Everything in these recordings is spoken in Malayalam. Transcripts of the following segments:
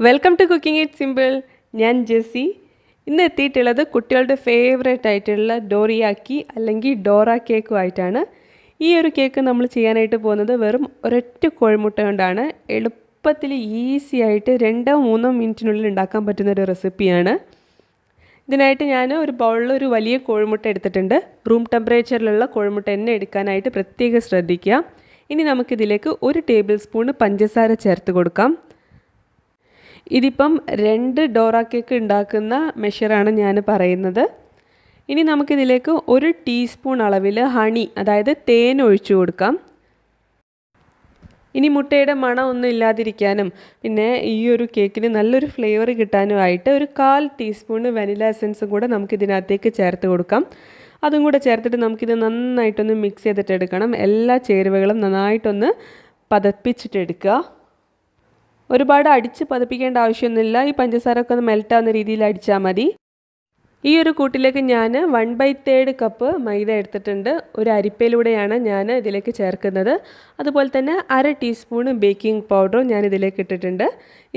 Welcome to cooking it simple. ഞാൻ ജെസ്സി. ഇന്ന് എത്തിയിട്ടുള്ളത് കുട്ടികളുടെ ഫേവറേറ്റ് ആയിട്ടുള്ള ഡോറിയാക്കി അല്ലെങ്കിൽ ഡോറ കേക്കുമായിട്ടാണ്. ഈ ഒരു കേക്ക് നമ്മൾ ചെയ്യാനായിട്ട് പോകുന്നത് വെറും ഒരൊറ്റ കോഴിമുട്ട കൊണ്ടാണ്. എളുപ്പത്തിൽ ഈസി ആയിട്ട് 2-3 മിനിറ്റിനുള്ളിൽ ഉണ്ടാക്കാൻ പറ്റുന്നൊരു റെസിപ്പിയാണ്. ഇതിനായിട്ട് ഞാൻ ഒരു ബൗളിൽ ഒരു വലിയ കോഴിമുട്ട എടുത്തിട്ടുണ്ട്. റൂം ടെമ്പറേച്ചറിലുള്ള കോഴിമുട്ട തന്നെ എടുക്കാനായിട്ട് പ്രത്യേകം ശ്രദ്ധിക്കുക. ഇനി നമുക്കിതിലേക്ക് 1 ടേബിൾ സ്പൂൺ പഞ്ചസാര ചേർത്ത് കൊടുക്കാം. ഇതിപ്പം 2 ഡോറ കേക്ക് ഉണ്ടാക്കുന്ന മെഷറാണ് ഞാൻ പറയുന്നത്. ഇനി നമുക്കിതിലേക്ക് 1 ടീസ്പൂൺ അളവിൽ ഹണി, അതായത് തേൻ ഒഴിച്ചു കൊടുക്കാം. ഇനി മുട്ടയുടെ മണം ഒന്നും ഇല്ലാതിരിക്കാനും പിന്നെ ഈ ഒരു കേക്കിന് നല്ലൊരു ഫ്ലേവർ കിട്ടാനുമായിട്ട് ഒരു 1/4 ടീസ്പൂൺ വെനില എസൻസും കൂടെ നമുക്കിതിനകത്തേക്ക് ചേർത്ത് കൊടുക്കാം. അതും കൂടെ ചേർത്തിട്ട് നമുക്കിത് നന്നായിട്ടൊന്ന് മിക്സ് ചെയ്തിട്ടെടുക്കണം. എല്ലാ ചേരുവകളും നന്നായിട്ടൊന്ന് പതപ്പിച്ചിട്ടെടുക്കുക. ഒരുപാട് അടിച്ച് പതപ്പിക്കേണ്ട ആവശ്യമൊന്നുമില്ല. ഈ പഞ്ചസാര ഒക്കെ ഒന്ന് മെൽറ്റാവുന്ന രീതിയിൽ അടിച്ചാൽ മതി. ഈ ഒരു കൂട്ടിലേക്ക് ഞാൻ 1/3 കപ്പ് മൈദ എടുത്തിട്ടുണ്ട്. ഒരു അരിപ്പയിലൂടെയാണ് ഞാൻ ഇതിലേക്ക് ചേർക്കുന്നത്. അതുപോലെ തന്നെ 1/2 ടീസ്പൂൺ ബേക്കിംഗ് പൗഡറും ഞാൻ ഇതിലേക്ക് ഇട്ടിട്ടുണ്ട്.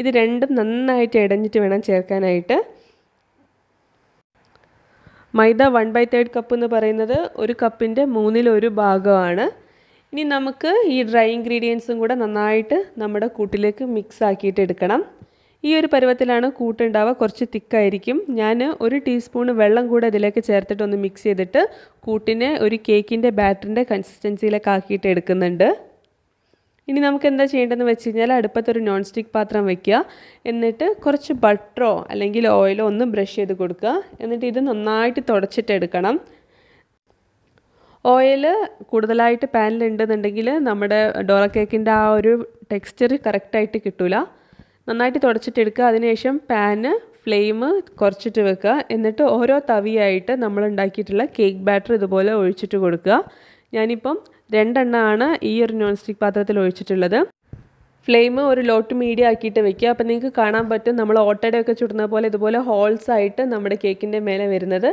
ഇത് രണ്ടും നന്നായിട്ട് ഇടഞ്ഞിട്ട് വേണം ചേർക്കാനായിട്ട്. മൈദ 1/3 കപ്പ് എന്ന് പറയുന്നത് 1 കപ്പിൻ്റെ 1/3 ഭാഗമാണ്. ഇനി നമുക്ക് ഈ ഡ്രൈ ഇൻഗ്രീഡിയൻസും കൂടെ നന്നായിട്ട് നമ്മുടെ കൂട്ടിലേക്ക് മിക്സ് ആക്കിയിട്ട് എടുക്കണം. ഈ ഒരു പരുവത്തിലാണ് കൂട്ടുണ്ടാവുക. കുറച്ച് തിക്കായിരിക്കും. ഞാൻ 1 ടീസ്പൂൺ വെള്ളം കൂടെ ഇതിലേക്ക് ചേർത്തിട്ട് ഒന്ന് മിക്സ് ചെയ്തിട്ട് കൂട്ടിനെ ഒരു കേക്കിൻ്റെ ബാറ്ററിൻ്റെ കൺസിസ്റ്റൻസിയിലേക്ക് ആക്കിയിട്ട് എടുക്കുന്നുണ്ട്. ഇനി നമുക്ക് എന്താ ചെയ്യേണ്ടതെന്ന് വെച്ച് കഴിഞ്ഞാൽ അടുപ്പത്തൊരു നോൺ സ്റ്റിക്ക് പാത്രം വയ്ക്കുക. എന്നിട്ട് കുറച്ച് ബട്ടറോ അല്ലെങ്കിൽ ഓയിലോ ഒന്ന് ബ്രഷ് ചെയ്ത് കൊടുക്കുക. എന്നിട്ട് ഇത് നന്നായിട്ട് തുടച്ചിട്ടെടുക്കണം. ഓയിൽ കൂടുതലായിട്ട് പാനിലുണ്ടെന്നുണ്ടെങ്കിൽ നമ്മുടെ ഡോറ കേക്കിൻ്റെ ആ ഒരു ടെക്സ്ചർ കറക്റ്റായിട്ട് കിട്ടില്ല. നന്നായിട്ട് തുടച്ചിട്ടെടുക്കുക. അതിനുശേഷം പാന് ഫ്ലെയിം കുറച്ചിട്ട് വെക്കുക. എന്നിട്ട് ഓരോ തവിയായിട്ട് നമ്മൾ ഉണ്ടാക്കിയിട്ടുള്ള കേക്ക് ബാറ്റർ ഇതുപോലെ ഒഴിച്ചിട്ട് കൊടുക്കുക. ഞാനിപ്പം 2 എണ്ണമാണ് ഈ ഒരു നോൺ സ്റ്റിക്ക് പാത്രത്തിൽ ഒഴിച്ചിട്ടുള്ളത്. ഫ്ലെയിം ഒരു ലോ ടു മീഡിയം ആക്കിയിട്ട് വെക്കുക. അപ്പം നിങ്ങൾക്ക് കാണാൻ പറ്റും നമ്മൾ ഓട്ടയുടെയൊക്കെ ചുടുന്ന പോലെ ഇതുപോലെ ഹോൾസ് ആയിട്ട് നമ്മുടെ കേക്കിൻ്റെ മേലെ വരുന്നത്.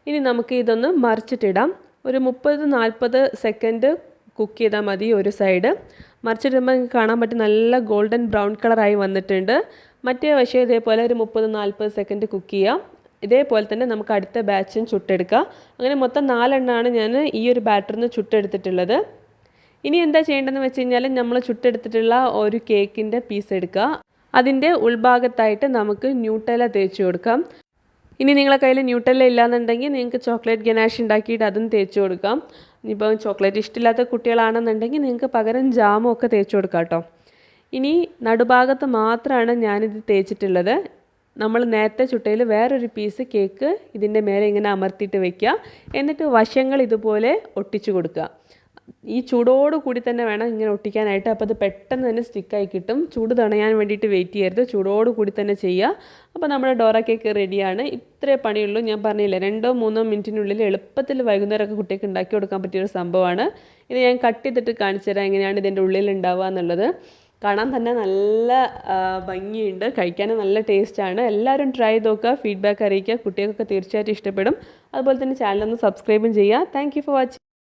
ഇനി നമുക്ക് ഇതൊന്ന് മറിച്ചിട്ടിടാം. ഒരു 30-40 സെക്കൻഡ് കുക്ക് ചെയ്താൽ മതി ഒരു സൈഡ്. മറിച്ചിടുമ്പോൾ നിങ്ങൾക്ക് കാണാൻ പറ്റും നല്ല ഗോൾഡൻ ബ്രൗൺ കളറായി വന്നിട്ടുണ്ട്. മറ്റേ വശം ഇതേപോലെ ഒരു 30-40 സെക്കൻഡ് കുക്ക് ചെയ്യാം. ഇതേപോലെ തന്നെ നമുക്ക് അടുത്ത ബാച്ചും ചുട്ടെടുക്കാം. അങ്ങനെ മൊത്തം 4 എണ്ണമാണ് ഞാൻ ഈ ഒരു ബാറ്ററിൽ നിന്ന് ചുട്ടെടുത്തിട്ടുള്ളത്. ഇനി എന്താ ചെയ്യേണ്ടതെന്ന് വെച്ച് കഴിഞ്ഞാൽ നമ്മൾ ചുട്ടെടുത്തിട്ടുള്ള ഒരു കേക്കിൻ്റെ പീസ് എടുക്കുക. അതിൻ്റെ ഉൾഭാഗത്തായിട്ട് നമുക്ക് ന്യൂട്ടെല്ല തേച്ച് കൊടുക്കാം. ഇനി നിങ്ങളുടെ കയ്യിൽ ന്യൂട്ടെല്ല ഇല്ലാന്നുണ്ടെങ്കിൽ നിങ്ങൾക്ക് ചോക്ലേറ്റ് ഗനാഷ് ഉണ്ടാക്കിയിട്ട് അതും തേച്ച് കൊടുക്കാം. ഇനിയിപ്പോൾ ചോക്ലേറ്റ് ഇഷ്ടമില്ലാത്ത കുട്ടികളാണെന്നുണ്ടെങ്കിൽ നിങ്ങൾക്ക് പകരം ജാമും ഒക്കെ തേച്ച് കൊടുക്കാം കേട്ടോ. ഇനി നടുഭാഗത്ത് മാത്രമാണ് ഞാനിത് തേച്ചിട്ടുള്ളത്. നമ്മൾ നേരത്തെ ചുട്ടയിൽ വേറൊരു പീസ് കേക്ക് ഇതിൻ്റെ മേലെ ഇങ്ങനെ അമർത്തിയിട്ട് വെക്കുക. എന്നിട്ട് വശങ്ങൾ ഇതുപോലെ ഒട്ടിച്ചു കൊടുക്കുക. ഈ ചൂടോട് കൂടി തന്നെ വേണം ഇങ്ങനെ ഒട്ടിക്കാനായിട്ട്. അപ്പോൾ അത് പെട്ടെന്ന് തന്നെ സ്റ്റിക്കായി കിട്ടും. ചൂട് തണയാൻ വേണ്ടിയിട്ട് വെയിറ്റ് ചെയ്യരുത്. ചൂടോട് കൂടി തന്നെ ചെയ്യുക. അപ്പോൾ നമ്മുടെ ഡോറ കേക്ക് റെഡിയാണ്. ഇത്രേ പണിയുള്ളൂ. ഞാൻ പറഞ്ഞില്ലേ 2-3 മിനിറ്റിനുള്ളിൽ എളുപ്പത്തിൽ വൈകുന്നേരമൊക്കെ കുട്ടികൾക്ക് ഉണ്ടാക്കി കൊടുക്കാൻ പറ്റിയൊരു സംഭവമാണ്. ഇത് ഞാൻ കട്ട് ചെയ്തിട്ട് കാണിച്ചു തരാം എങ്ങനെയാണ് ഇതിൻ്റെ ഉള്ളിൽ ഉണ്ടാവുക എന്നുള്ളത്. കാണാൻ തന്നെ നല്ല ഭംഗിയുണ്ട്. കഴിക്കാനും നല്ല ടേസ്റ്റാണ്. എല്ലാവരും ട്രൈ ചെയ്ത് നോക്കുക. ഫീഡ്ബാക്ക് അറിയിക്കുക. കുട്ടികൾക്കൊക്കെ തീർച്ചയായിട്ടും ഇഷ്ടപ്പെടും. അതുപോലെ തന്നെ ചാനലൊന്ന് സബ്സ്ക്രൈബും ചെയ്യുക. Thank you for watching.